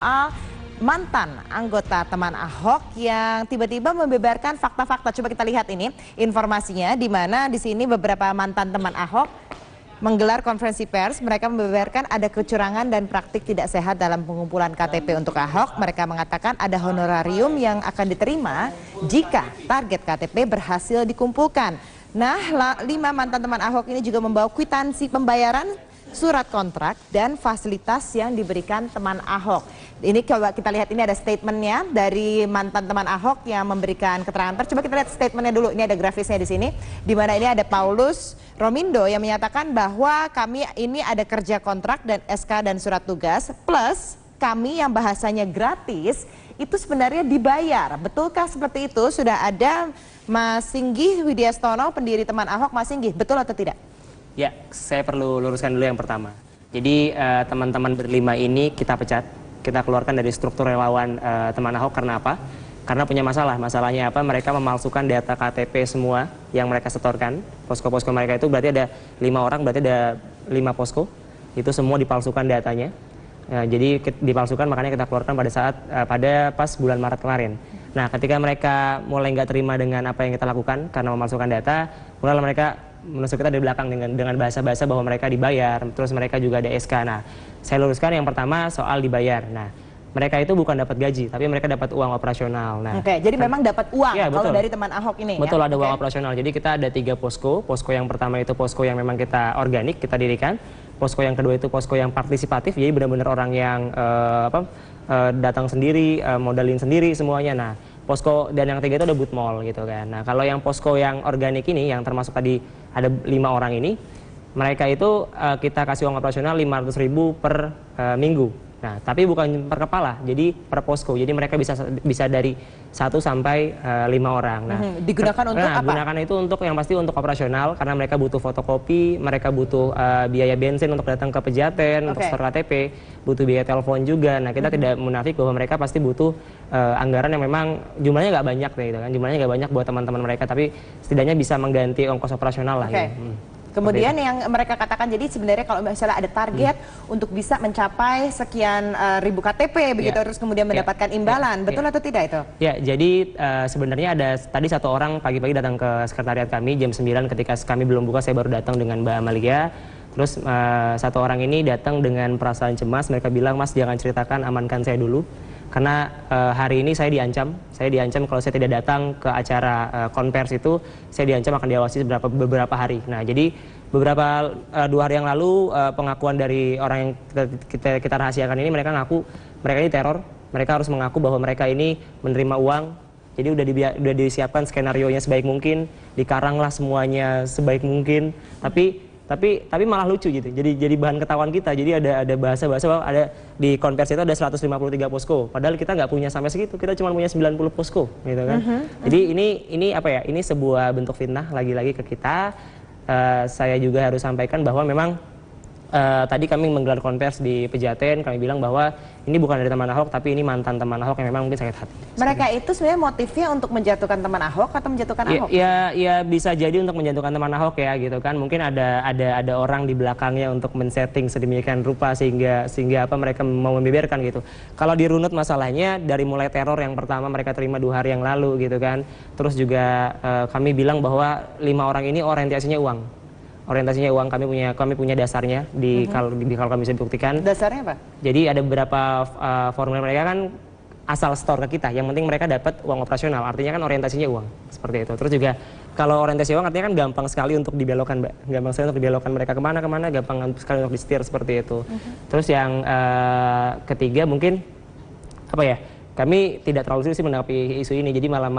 Soal mantan anggota teman Ahok yang tiba-tiba membeberkan fakta-fakta. Coba kita lihat ini informasinya, di mana di sini beberapa mantan teman Ahok menggelar konferensi pers. Mereka membeberkan ada kecurangan dan praktik tidak sehat dalam pengumpulan KTP untuk Ahok. Mereka mengatakan ada honorarium yang akan diterima jika target KTP berhasil dikumpulkan. Nah, 5 mantan teman Ahok ini juga membawa kwitansi pembayaran, surat kontrak, dan fasilitas yang diberikan teman Ahok. Ini coba kita lihat, ini ada statementnya dari mantan teman Ahok yang memberikan keterangan pers. Coba kita lihat statementnya dulu. Ini ada grafisnya di sini, di mana ini ada Paulus Romindo yang menyatakan bahwa kami ini ada kerja kontrak dan SK dan surat tugas, plus kami yang bahasanya gratis itu sebenarnya dibayar. Betulkah seperti itu? Sudah ada Mas Singgih Widyastono, pendiri teman Ahok. Mas Singgih, betul atau tidak? Ya, saya perlu luruskan dulu yang pertama. Jadi teman-teman berlima ini kita pecat, kita keluarkan dari struktur relawan teman Ahok. Karena apa? Karena punya masalah. Masalahnya apa? Mereka memalsukan data KTP semua yang mereka setorkan. Posko-posko mereka itu berarti ada 5 orang, berarti ada 5 posko. Itu semua dipalsukan datanya. Jadi dipalsukan, makanya kita keluarkan pada saat pas bulan Maret kemarin. Nah, ketika mereka mulai nggak terima dengan apa yang kita lakukan karena memalsukan data, mulai mereka menusuk kita dari belakang dengan bahasa-bahasa bahwa mereka dibayar, terus mereka juga ada SK. Nah, saya luruskan yang pertama soal dibayar. Nah, mereka itu bukan dapat gaji, tapi mereka dapat uang operasional. Nah, Oke, jadi memang dapat uang ya, kalau dari teman Ahok ini. Betul, ya? ada uang operasional. Jadi kita ada 3 posko. Posko yang pertama itu posko yang memang kita organik, kita dirikan. Posko yang kedua itu posko yang partisipatif, jadi benar-benar orang yang datang sendiri, modalin sendiri semuanya. Nah, posko dan yang ketiga itu ada boot mall gitu kan. Nah, kalau yang posko yang organik ini, yang termasuk tadi ada 5 orang ini, mereka itu kita kasih uang operasional 500.000 per minggu. Nah, tapi bukan per kepala, jadi per posko. Jadi mereka bisa dari 1 sampai 5 orang. Nah, digunakan untuk apa? Gunakan itu untuk yang pasti untuk operasional, karena mereka butuh fotokopi, mereka butuh biaya bensin untuk datang ke Pejaten, untuk store KTP, butuh biaya telepon juga. Nah, kita tidak munafik bahwa mereka pasti butuh anggaran yang memang jumlahnya nggak banyak gitu kan. Jumlahnya nggak banyak buat teman-teman mereka, tapi setidaknya bisa mengganti ongkos operasional lah. Okay. Kemudian yang mereka katakan, jadi sebenarnya kalau misalnya ada target untuk bisa mencapai sekian ribu KTP begitu, terus kemudian mendapatkan imbalan, betul atau tidak itu? Ya, jadi sebenarnya ada tadi 1 orang pagi-pagi datang ke sekretariat kami jam 9, ketika kami belum buka. Saya baru datang dengan Mbak Amalia. Terus 1 orang ini datang dengan perasaan cemas. Mereka bilang, "Mas, jangan ceritakan, amankan saya dulu. Karena hari ini saya diancam kalau saya tidak datang ke acara konvers itu, saya diancam akan diawasi beberapa hari." Nah, jadi beberapa 2 hari yang lalu pengakuan dari orang yang kita rahasiakan ini, mereka ngaku mereka ini teror. Mereka harus mengaku bahwa mereka ini menerima uang. Jadi udah disiapkan skenario-nya sebaik mungkin, dikaranglah semuanya sebaik mungkin. Tapi malah lucu gitu. Jadi bahan ketahuan kita. Jadi ada bahasa-bahasa bahwa ada di konversi itu ada 153 posko. Padahal kita nggak punya sampai segitu. Kita cuma punya 90 posko, gitu kan. Jadi ini apa ya? Ini sebuah bentuk fitnah lagi-lagi ke kita. Saya juga harus sampaikan bahwa memang tadi kami menggelar konvers di Pejaten, kami bilang bahwa ini bukan dari teman Ahok, tapi ini mantan teman Ahok yang memang mungkin sakit hati. Mereka itu sebenarnya motifnya untuk menjatuhkan teman Ahok atau menjatuhkan Ahok? Ya bisa jadi untuk menjatuhkan teman Ahok ya gitu kan. Mungkin ada orang di belakangnya untuk men-setting sedemikian rupa sehingga apa mereka mau membeberkan gitu. Kalau dirunut masalahnya dari mulai teror yang pertama mereka terima 2 hari yang lalu gitu kan. Terus juga kami bilang bahwa 5 orang ini orientasinya uang. Kami punya dasarnya kalau kami bisa buktikan. Dasarnya apa? Jadi ada beberapa formulir mereka kan asal store ke kita. Yang penting mereka dapat uang operasional. Artinya kan orientasinya uang seperti itu. Terus juga kalau orientasi uang artinya kan gampang sekali untuk dibelokkan, Mbak. Gampang sekali untuk dibelokkan mereka kemana, gampang sekali untuk disetir seperti itu. Terus yang ketiga mungkin apa ya? Kami tidak terlalu serius menanggapi isu ini, jadi malah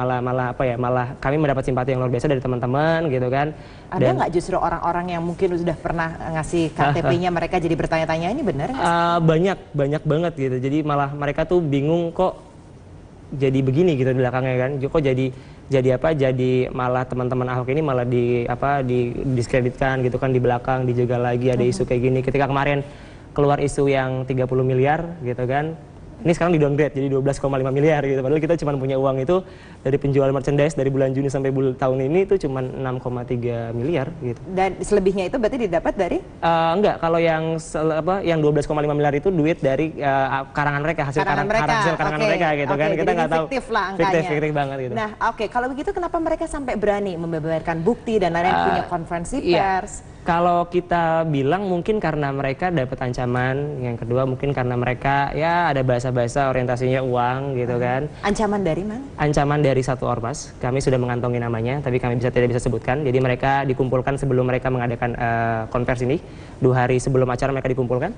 kami mendapat simpati yang luar biasa dari teman-teman gitu kan. Ada nggak justru orang-orang yang mungkin sudah pernah ngasih KTP-nya mereka jadi bertanya-tanya, ini benar nggak sih? Banyak banget gitu, jadi malah mereka tuh bingung kok jadi begini gitu di belakangnya kan. Kok jadi malah teman-teman Ahok ini malah didiskreditkan gitu kan di belakang, dijaga lagi ada isu kayak gini. Ketika kemarin keluar isu yang 30 miliar gitu kan, Ini sekarang di downgrade jadi 12,5 miliar gitu. Padahal kita cuma punya uang itu dari penjual merchandise dari bulan Juni sampai tahun ini itu cuma 6,3 miliar gitu. Dan selebihnya itu berarti didapat dari? Enggak, kalau yang yang 12,5 miliar itu duit dari karangan mereka, hasil karangan mereka gitu kan. Kita nggak tahu. Fiktif lah angkanya. Fiktif banget gitu. Nah, kalau begitu kenapa mereka sampai berani membeberkan bukti dan lain-lain punya konferensi pers? Kalau kita bilang mungkin karena mereka dapat ancaman, yang kedua mungkin karena mereka ya ada bahasa-bahasa orientasinya uang gitu kan. Ancaman dari mana? Ancaman dari satu ormas, kami sudah mengantongi namanya, tapi kami tidak bisa sebutkan. Jadi mereka dikumpulkan sebelum mereka mengadakan konversi ini, 2 hari sebelum acara mereka dikumpulkan.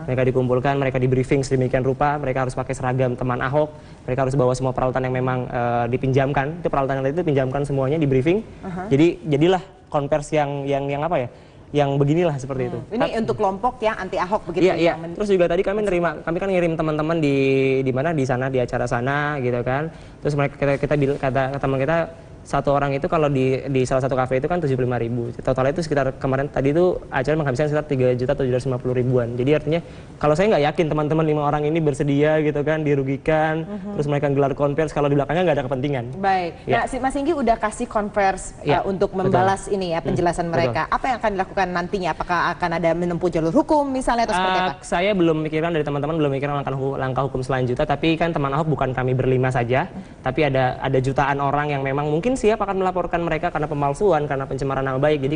Mereka di briefing sedemikian rupa, mereka harus pakai seragam teman Ahok, mereka harus bawa semua peralatan yang memang dipinjamkan, itu peralatan yang itu pinjamkan semuanya di briefing. Jadi jadilah konversi yang apa ya? Yang beginilah seperti itu. Ini untuk kelompok yang anti Ahok begitu. Iya. Terus juga tadi kami kan ngirim teman-teman di mana di sana di acara sana gitu kan. Terus kata teman kita satu orang itu kalau di salah satu kafe itu kan 75.000. Totalnya itu sekitar kemarin tadi itu acara menghabiskan sekitar 3.750.000-an. Jadi artinya kalau saya nggak yakin teman-teman 5 orang ini bersedia gitu kan dirugikan, terus mereka gelar konvers kalau di belakangnya nggak ada kepentingan. Baik. Ya. Nah, Mas Inggi udah kasih konvers untuk membalas ini ya penjelasan mereka. Apa yang akan dilakukan nantinya? Apakah akan ada menempuh jalur hukum misalnya atau seperti apa? Saya belum mikirkan, dari teman-teman belum mikirkan langkah hukum selanjutnya, tapi kan teman Ahok bukan kami berlima saja, tapi ada jutaan orang yang memang mungkin siap akan melaporkan mereka karena pemalsuan, karena pencemaran nama baik. Jadi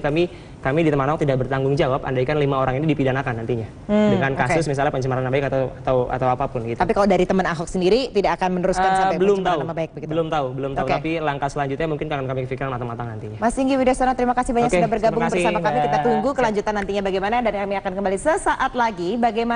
kami di teman Ahok tidak bertanggung jawab andaikan 5 orang ini dipidanakan nantinya dengan kasus misalnya pencemaran nama baik atau apapun gitu. Tapi kalau dari teman Ahok sendiri tidak akan meneruskan sampai pencemaran nama baik begitu. Belum tahu. Tapi langkah selanjutnya mungkin akan kami pikirkan matang-matang nantinya. Mas Inggi Widyasona, terima kasih banyak sudah bergabung terima kasih, bersama kami. Kita Mbak. tunggu kelanjutan nantinya bagaimana, dan kami akan kembali sesaat lagi. Bagaimana